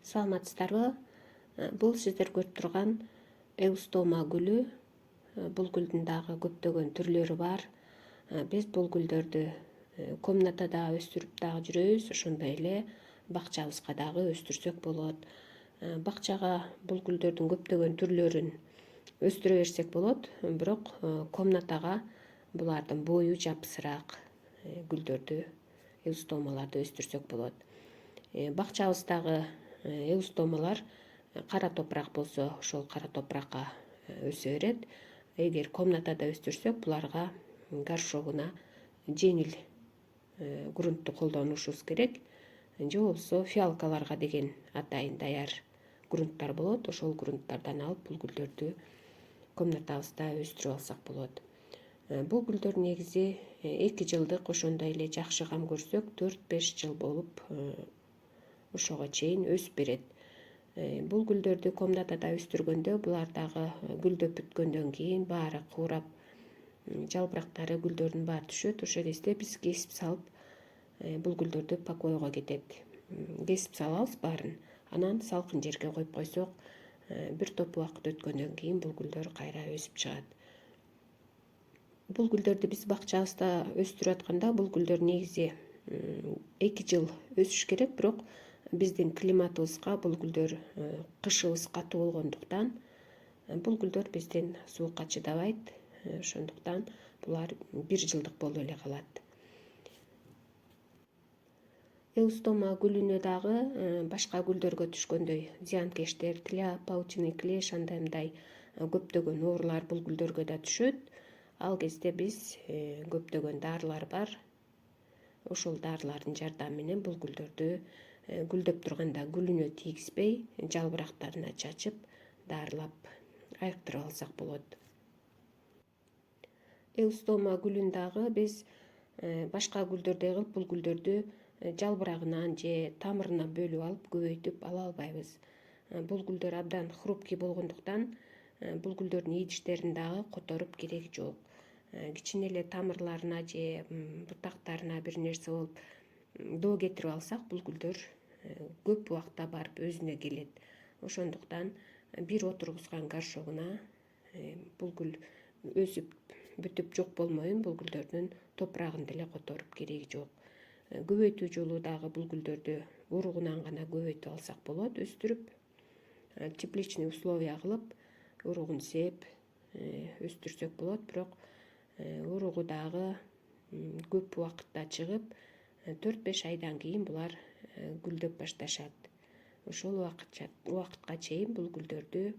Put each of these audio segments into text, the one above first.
Саламатсыздарбы? Бул сиздер көрүп турган эустома гүлү. Бул гүлдүн дагы көптөгөн түрлөрү бар. Биз бул гүлдөрдү комнатада өстүрүп дагы жүрөбүз, ошондой эле бакчабызга дагы өстүрсөк болот. Бакчага бул гүлдөрдүн көптөгөн түрлөрүн өстүрө берсек болот, бирок комнатага булардын бою жапсыраак гүлдөрдү, эустомаларды өстүрсөк болот. Бакчабыздагы эустомалар кара топурак болсо, ошол кара топуракка өсө берет. Эгер комнатада өстүрсөк, буларга горшогуна жеңил грунтту колдонушубуз керек. Же болбосо фиалкаларга деген атайын даяр грунттар болот. Ошол грунттардан алып бул гүлдөрдү комнатабызда өстүрүп алсак болот. Бул гүлдөр негизи 2 жылдык, ошондой эле жакшы кам көрсөк 4-5 жыл болуп ошого чейин өсүп берет. Бул гүлдөрдү комнатада өстүргөндө булар дагы гүлдөп бүткөндөн кийин баары куурап, жалбырактары, гүлдөрдүн баары түшөт. Ошол кезде биз кесип салып, бул гүлдөрдү покойго кетет. Кесип салабыз баарын, анан салкын жерге коюп койсок, бир топ убакыт өткөндөн кийин бул гүлдөр кайра өсүп чыгат. Бул гүлдөрдү биз бакчабызда өстүрүп атканда, бул гүлдөр негизи 2 жыл өсүш керек, бирок биздин климатыбызга бул гүлдөр кышыбыз катуу болгондуктан бул гүлдөр биздин суукка чыдабайт. Ошондуктан булар 1 жылдык болуп эле калат. Эустома гүлүнө дагы башка гүлдөргө түшкөндөй зыянкечтер, тля, паучный клеш, андай мындай көптөгөн оорулар бул гүлдөргө да түшөт. Ал кезде биз көптөгөн дарылар бар. Ошол дарылардын жардамы менен бул гүлдөрдү гүлдөп турганда гүлүнө тийгизбей, жалбырактарына чачып, дарылап айыктырып алсак болот. Эустома гүлүн дагы биз башка гүлдөрдөй кылып бул гүлдөрдү жалбырагынан же тамырынан бөлүп алып көбөйтүп ала албайбыз. Бул гүлдөр абдан хрупкий болгондуктан бул гүлдөрдүн идиштерин дагы которуп кереги жок. Кичине эле тамырларына же бутактарына бир нерсе болуп доо кетирип алсак, бул гүлдөр көп убакта барып өзүнө келет. Ошондуктан бир отургузган горшогуна бул гүл өсүп бүтүп жок болмоюн, бул гүлдөрдүн топурагын деле которуп кереги жок. Көбөйтүү жолу дагы бул гүлдөрдү уругунан гана көбөйтүп алсак болот, өстүрүп, тепличный условия кылып, уругун сээп өстүрсөк болот. Бирок уругу дагы көп убакытта чыгып, 4-5 айдан кийин булар гүлдөп башташат. Ошол убакытка чейин бул гүлдөрдү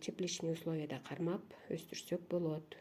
тепличный условияда кармап өстүрсөк болот.